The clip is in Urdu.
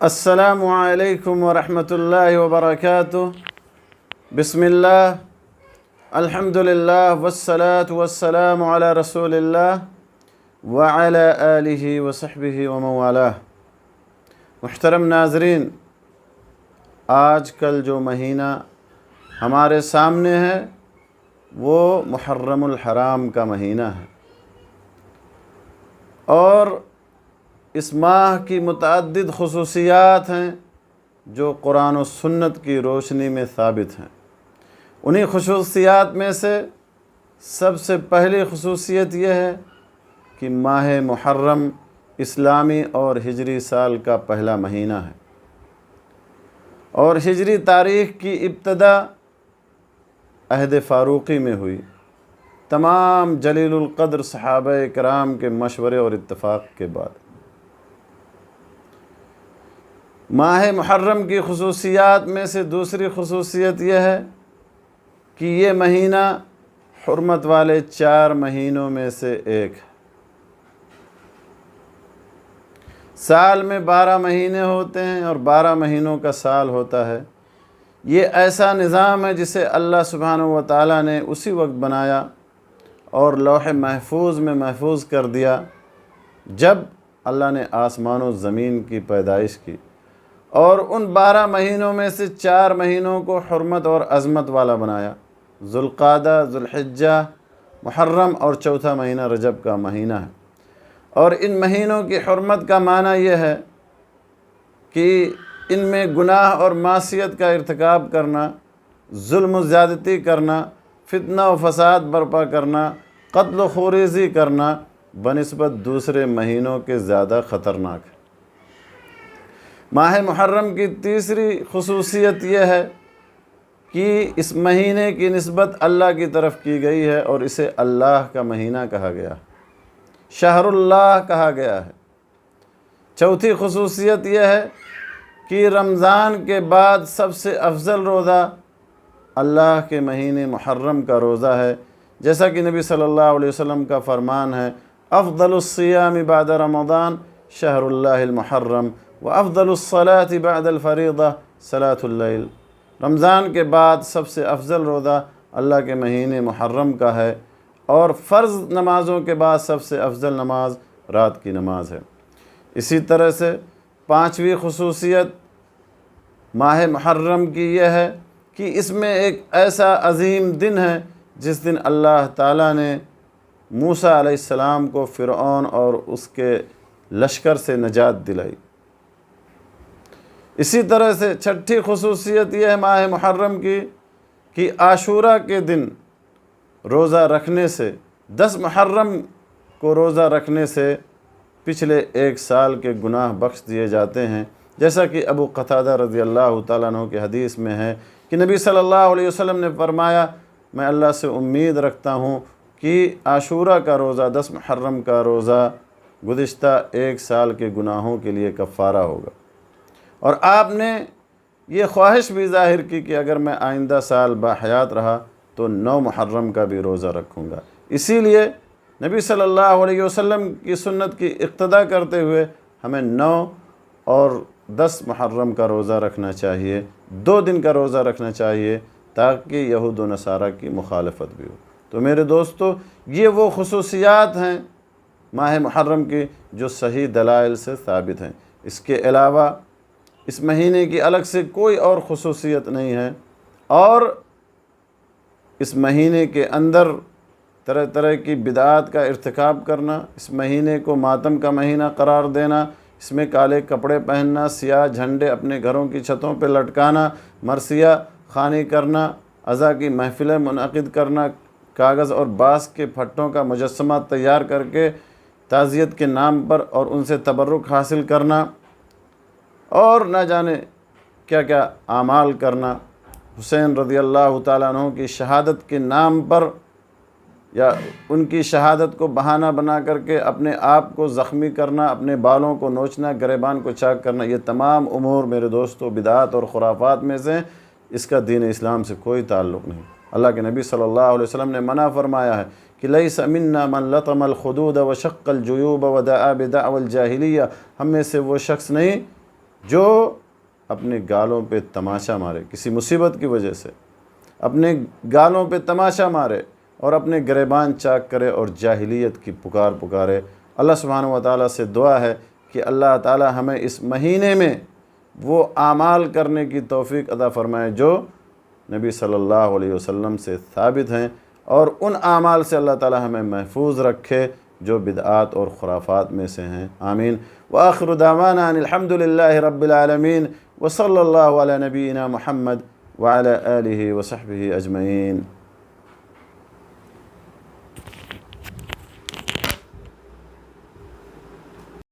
السلام علیکم ورحمۃ اللہ وبرکاتہ۔ بسم اللہ، الحمد للہ والصلاة والسلام علی رسول اللہ وعلی آلہ وصحبہ ومن والاه۔ محترم ناظرین، آج کل جو مہینہ ہمارے سامنے ہے وہ محرم الحرام کا مہینہ ہے، اور اس ماہ کی متعدد خصوصیات ہیں جو قرآن و سنت کی روشنی میں ثابت ہیں۔ انہی خصوصیات میں سے سب سے پہلی خصوصیت یہ ہے کہ ماہ محرم اسلامی اور ہجری سال کا پہلا مہینہ ہے، اور ہجری تاریخ کی ابتدا عہد فاروقی میں ہوئی، تمام جلیل القدر صحابہ کرام کے مشورے اور اتفاق کے بعد۔ ماہ محرم کی خصوصیات میں سے دوسری خصوصیت یہ ہے کہ یہ مہینہ حرمت والے 4 مہینوں میں سے ایک ہے۔ سال میں 12 مہینے ہوتے ہیں اور 12 مہینوں کا سال ہوتا ہے۔ یہ ایسا نظام ہے جسے اللہ سبحانہ و تعالیٰ نے اسی وقت بنایا اور لوح محفوظ میں محفوظ کر دیا جب اللہ نے آسمان و زمین کی پیدائش کی، اور ان 12 مہینوں میں سے 4 مہینوں کو حرمت اور عظمت والا بنایا: ذوالقعدہ، ذوالحجہ، محرم، اور چوتھا مہینہ رجب کا مہینہ ہے۔ اور ان مہینوں کی حرمت کا معنی یہ ہے کہ ان میں گناہ اور معصیت کا ارتکاب کرنا، ظلم و زیادتی کرنا، فتنہ و فساد برپا کرنا، قتل و خوریزی کرنا بنسبت دوسرے مہینوں کے زیادہ خطرناک ہے۔ ماہ محرم کی تیسری خصوصیت یہ ہے کہ اس مہینے کی نسبت اللہ کی طرف کی گئی ہے اور اسے اللہ کا مہینہ کہا گیا ہے، شہر اللہ کہا گیا ہے۔ چوتھی خصوصیت یہ ہے کہ رمضان کے بعد سب سے افضل روزہ اللہ کے مہینے محرم کا روزہ ہے، جیسا کہ نبی صلی اللہ علیہ وسلم کا فرمان ہے: افضل الصیام بعد رمضان شہر اللہ المحرم وافضل الصلاة بعد الفریضہ صلاۃ اللیل۔ رمضان کے بعد سب سے افضل روزہ اللہ کے مہینے محرم کا ہے، اور فرض نمازوں کے بعد سب سے افضل نماز رات کی نماز ہے۔ اسی طرح سے 5ویں خصوصیت ماہ محرم کی یہ ہے کہ اس میں ایک ایسا عظیم دن ہے جس دن اللہ تعالیٰ نے موسیٰ علیہ السلام کو فرعون اور اس کے لشکر سے نجات دلائی۔ اسی طرح سے 6ٹھی خصوصیت یہ ہے ماہ محرم کی کہ عاشورہ کے دن روزہ رکھنے سے، 10 محرم کو روزہ رکھنے سے پچھلے 1 سال کے گناہ بخش دیے جاتے ہیں، جیسا کہ ابو قتادہ رضی اللہ تعالیٰ عنہ کی حدیث میں ہے کہ نبی صلی اللہ علیہ وسلم نے فرمایا: میں اللہ سے امید رکھتا ہوں کہ عاشورہ کا روزہ، 10 محرم کا روزہ گزشتہ 1 سال کے گناہوں کے لیے کفارہ ہوگا۔ اور آپ نے یہ خواہش بھی ظاہر کی کہ اگر میں آئندہ سال باحیات رہا تو 9 محرم کا بھی روزہ رکھوں گا۔ اسی لیے نبی صلی اللہ علیہ وسلم کی سنت کی اقتداء کرتے ہوئے ہمیں 9 اور 10 محرم کا روزہ رکھنا چاہیے، 2 دن کا روزہ رکھنا چاہیے، تاکہ یہود و نصارہ کی مخالفت بھی ہو۔ تو میرے دوستو، یہ وہ خصوصیات ہیں ماہ محرم کی جو صحیح دلائل سے ثابت ہیں۔ اس کے علاوہ اس مہینے کی الگ سے کوئی اور خصوصیت نہیں ہے، اور اس مہینے کے اندر طرح طرح کی بدعات کا ارتکاب کرنا، اس مہینے کو ماتم کا مہینہ قرار دینا، اس میں کالے کپڑے پہننا، سیاہ جھنڈے اپنے گھروں کی چھتوں پہ لٹکانا، مرثیہ خوانی کرنا، عزا کی محفلیں منعقد کرنا، کاغذ اور بانس کے پھٹوں کا مجسمہ تیار کر کے تعزیت کے نام پر اور ان سے تبرک حاصل کرنا، اور نہ جانے کیا کیا اعمال کرنا، حسین رضی اللہ تعالیٰ عنہ کی شہادت کے نام پر یا ان کی شہادت کو بہانہ بنا کر کے اپنے آپ کو زخمی کرنا، اپنے بالوں کو نوچنا، گریبان کو چاک کرنا، یہ تمام امور میرے دوستو بدعات اور خرافات میں سے، اس کا دین اسلام سے کوئی تعلق نہیں۔ اللہ کے نبی صلی اللہ علیہ وسلم نے منع فرمایا ہے کہ لیس منا من لطم الخدود وشق الجیوب ودعا بدعوى الجاہلیہ، ہم میں سے وہ شخص نہیں جو اپنے گالوں پہ تماشا مارے، کسی مصیبت کی وجہ سے اپنے گالوں پہ تماشا مارے اور اپنے گریبان چاک کرے اور جاہلیت کی پکار پکارے، اللہ سبحانہ و تعالیٰ سے دعا ہے کہ اللہ تعالیٰ ہمیں اس مہینے میں وہ اعمال کرنے کی توفیق عطا فرمائے جو نبی صلی اللہ علیہ وسلم سے ثابت ہیں، اور ان اعمال سے اللہ تعالیٰ ہمیں محفوظ رکھے جو بدعات اور خرافات میں سے ہیں، آمین۔ وآخر دعوانا ان الحمد للہ رب العالمین، وصلی اللہ علی نبینا محمد وعلی آلہ وصحبہ اجمعین۔